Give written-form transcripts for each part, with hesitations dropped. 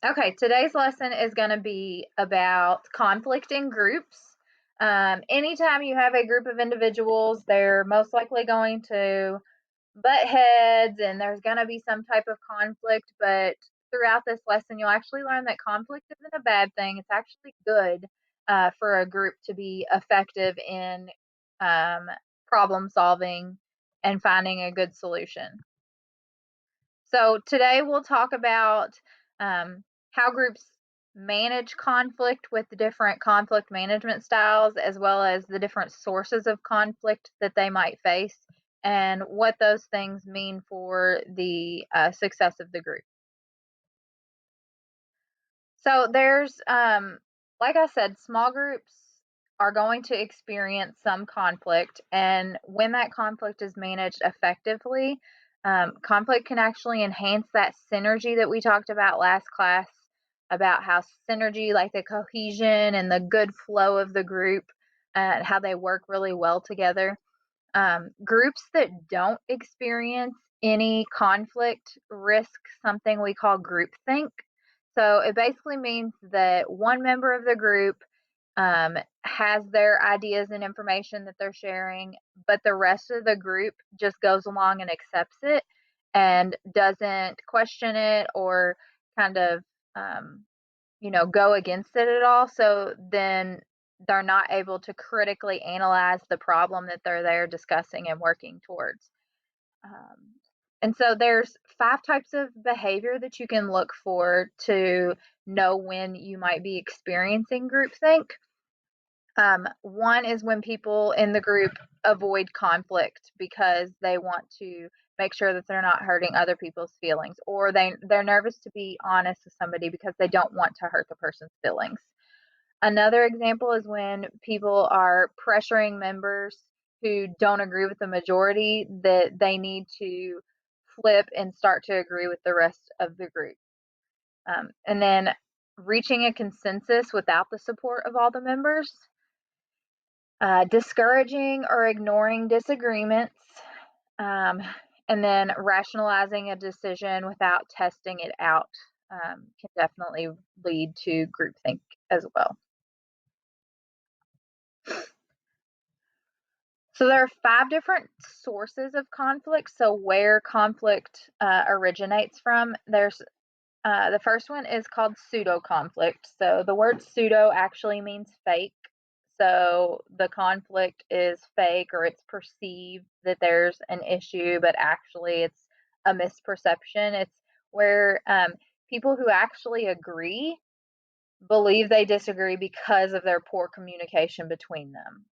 Okay, today's lesson is going to be about conflict in groups. Anytime you have a group of individuals, they're most likely going to butt heads and there's going to be some type of conflict. But throughout this lesson, you'll actually learn that conflict isn't a bad thing. It's actually good for a group to be effective in um, problem solving and finding a good solution. So today we'll talk about how groups manage conflict with the different conflict management styles, as well as the different sources of conflict that they might face, and what those things mean for the success of the group. So like I said, small groups are going to experience some conflict, and when that conflict is managed effectively, conflict can actually enhance that synergy that we talked about last class about how synergy, like the cohesion and the good flow of the group, how they work really well together. Groups that don't experience any conflict risk something we call groupthink. So it basically means that one member of the group has their ideas and information that they're sharing, but the rest of the group just goes along and accepts it and doesn't question it or kind of um, go against it at all. So then they're not able to critically analyze the problem that they're there discussing and working towards. Um, and so there's 5 types of behavior that you can look for to know when you might be experiencing groupthink. One is when people in the group avoid conflict because they want to make sure that they're not hurting other people's feelings, or they're nervous to be honest with somebody because they don't want to hurt the person's feelings. Another example is when people are pressuring members who don't agree with the majority that they need to flip and start to agree with the rest of the group. And then reaching a consensus without the support of all the members, discouraging or ignoring disagreements, um, and then rationalizing a decision without testing it out can definitely lead to groupthink as well. So there are 5 different sources of conflict. So where conflict originates from, there's the first one is called pseudo conflict. So the word pseudo actually means fake. So the conflict is fake, or it's perceived that there's an issue, but actually it's a misperception. It's where people who actually agree believe they disagree because of their poor communication between them.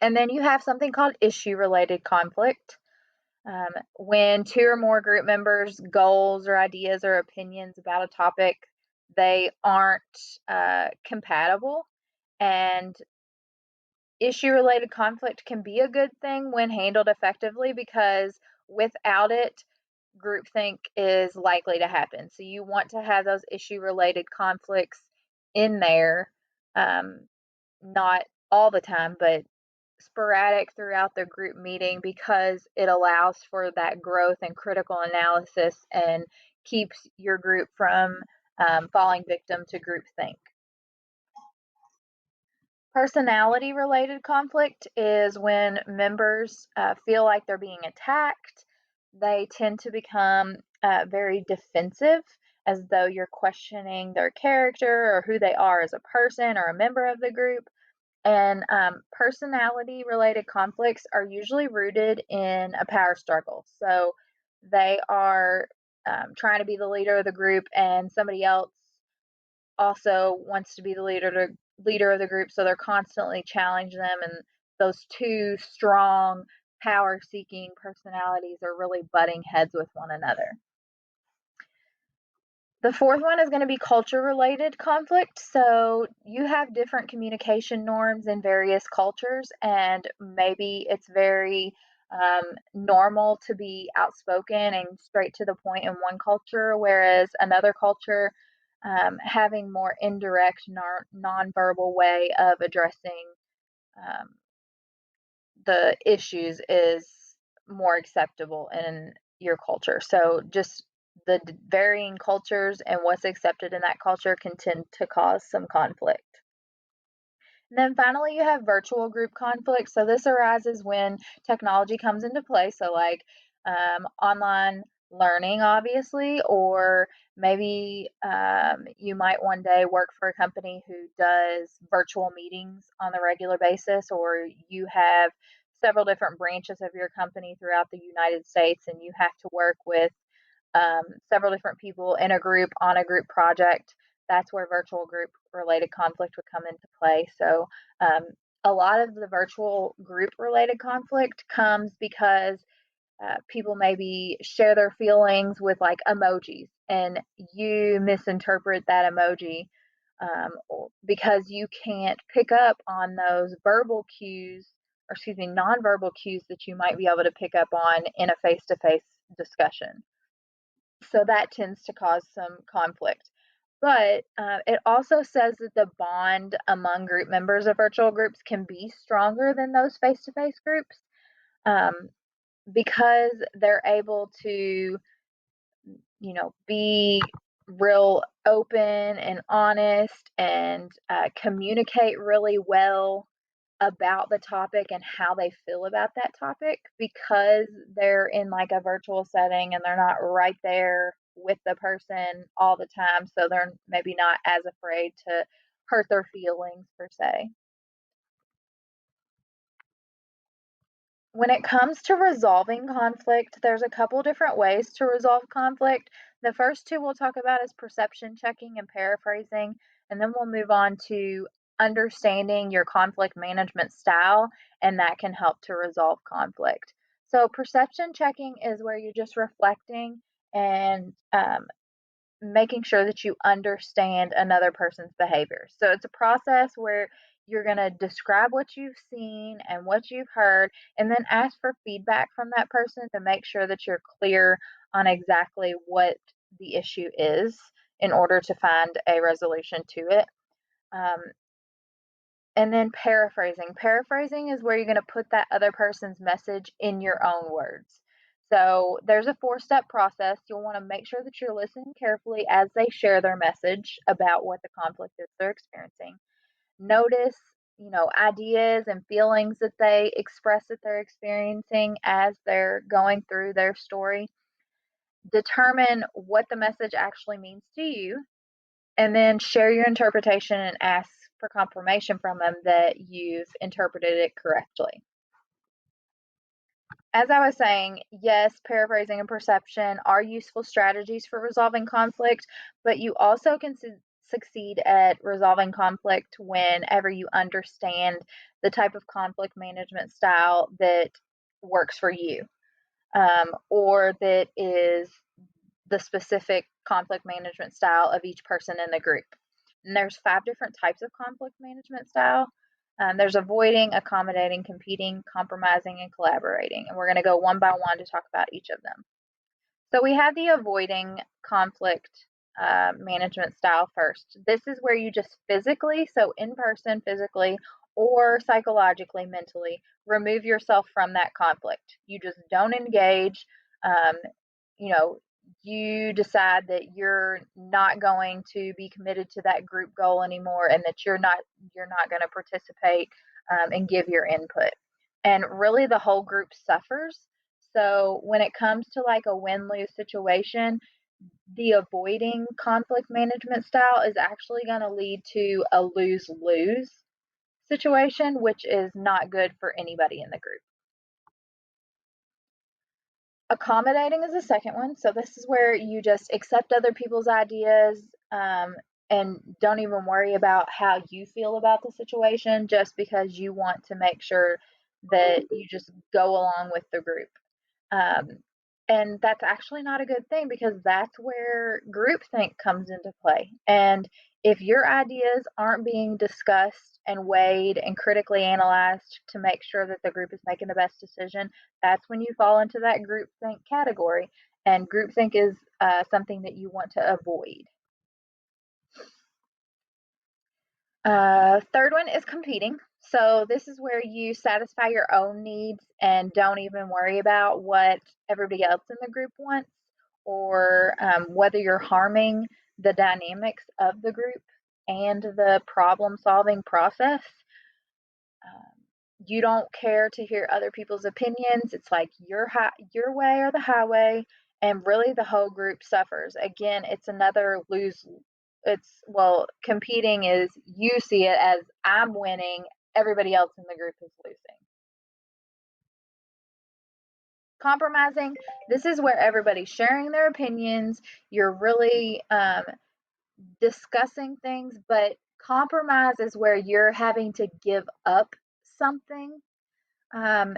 And then you have something called issue related conflict. When 2 or more group members' goals or ideas or opinions about a topic, they aren't compatible. And issue related conflict can be a good thing when handled effectively, because without it, groupthink is likely to happen. So you want to have those issue related conflicts in there, um, not all the time, but sporadic throughout the group meeting, because it allows for that growth and critical analysis and keeps your group from falling victim to groupthink. Personality related conflict is when members feel like they're being attacked. They tend to become very defensive, as though you're questioning their character or who they are as a person or a member of the group. And personality related conflicts are usually rooted in a power struggle. So they are trying to be the leader of the group, and somebody else also wants to be the leader of the group. So they're constantly challenging them, and those two strong, power seeking personalities are really butting heads with one another. The fourth one is going to be culture related conflict. So you have different communication norms in various cultures, and maybe it's very normal to be outspoken and straight to the point in one culture, whereas another culture having more indirect, nonverbal way of addressing um, the issues is more acceptable in your culture. So just varying cultures and what's accepted in that culture can tend to cause some conflict. And then finally, you have virtual group conflict. So this arises when technology comes into play. So, like online learning, obviously, or maybe you might one day work for a company who does virtual meetings on a regular basis, or you have several different branches of your company throughout the United States and you have to work with several different people in a group on a group project. That's where virtual group related conflict would come into play. So, um, a lot of the virtual group related conflict comes because people maybe share their feelings with like emojis and you misinterpret that emoji because you can't pick up on those verbal cues, or excuse me, nonverbal cues that you might be able to pick up on in a face to face discussion. So that tends to cause some conflict. But it also says that the bond among group members of virtual groups can be stronger than those face to face groups um, because they're able to, be real open and honest and communicate really well about the topic and how they feel about that topic because they're in like a virtual setting and they're not right there with the person all the time. So they're maybe not as afraid to hurt their feelings per se. When it comes to resolving conflict, there's a couple different ways to resolve conflict. The first two we'll talk about is perception checking and paraphrasing, and then we'll move on to understanding your conflict management style, and that can help to resolve conflict. So, perception checking is where you're just reflecting and making sure that you understand another person's behavior. So it's a process where you're going to describe what you've seen and what you've heard, and then ask for feedback from that person to make sure that you're clear on exactly what the issue is in order to find a resolution to it. Um, and then paraphrasing. Paraphrasing is where you're going to put that other person's message in your own words. So there's a four-step process. You'll want to make sure that you're listening carefully as they share their message about what the conflict is they're experiencing. Notice, ideas and feelings that they express that they're experiencing as they're going through their story. Determine what the message actually means to you, and then share your interpretation and ask for confirmation from them that you've interpreted it correctly. As I was saying, yes, paraphrasing and perception are useful strategies for resolving conflict, but you also can succeed at resolving conflict whenever you understand the type of conflict management style that works for you, or that is the specific conflict management style of each person in the group. And there's 5 different types of conflict management style. There's avoiding, accommodating, competing, compromising, and collaborating. And we're going to go one by one to talk about each of them. So we have the avoiding conflict management style first. This is where you just physically, so in person, physically, or psychologically, mentally, remove yourself from that conflict. You just don't engage. Um, you know, you decide that you're not going to be committed to that group goal anymore, and that you're not going to participate and give your input. And really, the whole group suffers. So when it comes to like a win lose situation, the avoiding conflict management style is actually going to lead to a lose lose situation, which is not good for anybody in the group. Accommodating is the second one. So this is where you just accept other people's ideas and don't even worry about how you feel about the situation just because you want to make sure that you just go along with the group. Um, and that's actually not a good thing because that's where groupthink comes into play. And if your ideas aren't being discussed and weighed and critically analyzed to make sure that the group is making the best decision, that's when you fall into that groupthink category. And groupthink is something that you want to avoid. Third one is competing. So this is where you satisfy your own needs and don't even worry about what everybody else in the group wants or whether you're harming the dynamics of the group and the problem solving process. Um, you don't care to hear other people's opinions. It's like your way or the highway, and really the whole group suffers. Again, it's another lose. It's well, competing is you see it as I'm winning, everybody else in the group is losing. Compromising, this is where everybody's sharing their opinions. You're really discussing things, but compromise is where you're having to give up something, um,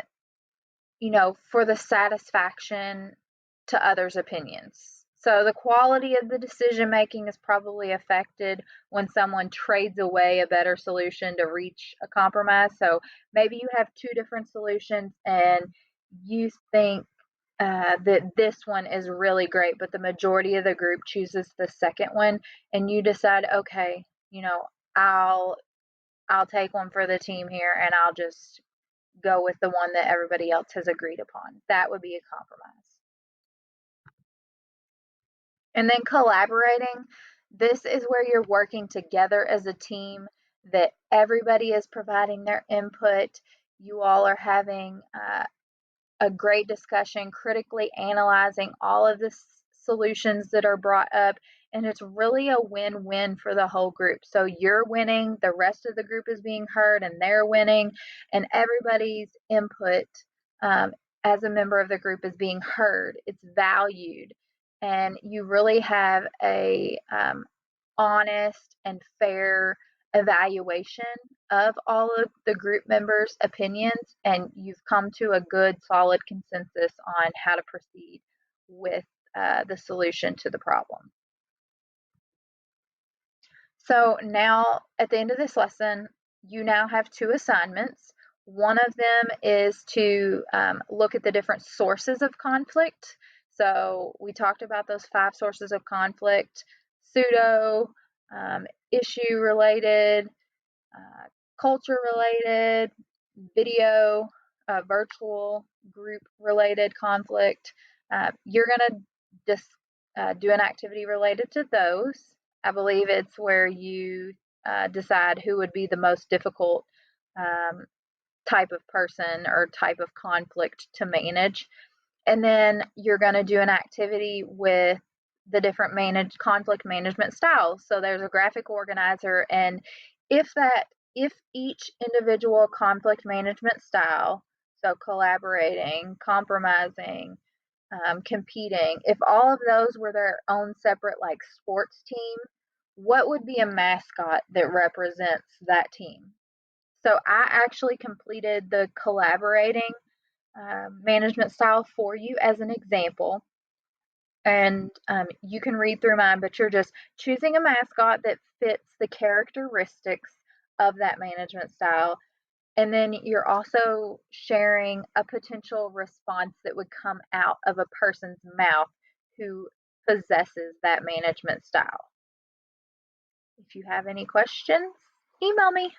for the satisfaction to others' opinions. So the quality of the decision making is probably affected when someone trades away a better solution to reach a compromise. So maybe you have two different solutions and you think that this one is really great, but the majority of the group chooses the second one, and you decide, okay, I'll I'll take one for the team here, and I'll just go with the one that everybody else has agreed upon. That would be a compromise. And then collaborating, this is where you're working together as a team, that everybody is providing their input. You all are having a great discussion, critically analyzing all of the solutions that are brought up. And it's really a win win for the whole group. So you're winning, the rest of the group is being heard, and they're winning, and everybody's input um, as a member of the group is being heard. It's valued, and you really have a honest and fair evaluation of all of the group members' opinions, and you've come to a good, solid consensus on how to proceed with the solution to the problem. So now, at the end of this lesson, you now have two assignments. One of them is to look at the different sources of conflict. So we talked about those 5 sources of conflict: pseudo, issue related, uh, culture related, video, virtual, group related conflict. You're going to just do an activity related to those. I believe it's where you decide who would be the most difficult um, type of person or type of conflict to manage. And then you're going to do an activity with the different conflict management styles. So there's a graphic organizer, and if that if each individual conflict management style, so collaborating, compromising, competing, if all of those were their own separate like sports team, what would be a mascot that represents that team? So I actually completed the collaborating management style for you as an example. And you can read through mine, but you're just choosing a mascot that fits the characteristics of that management style. And then you're also sharing a potential response that would come out of a person's mouth who possesses that management style. If you have any questions, email me.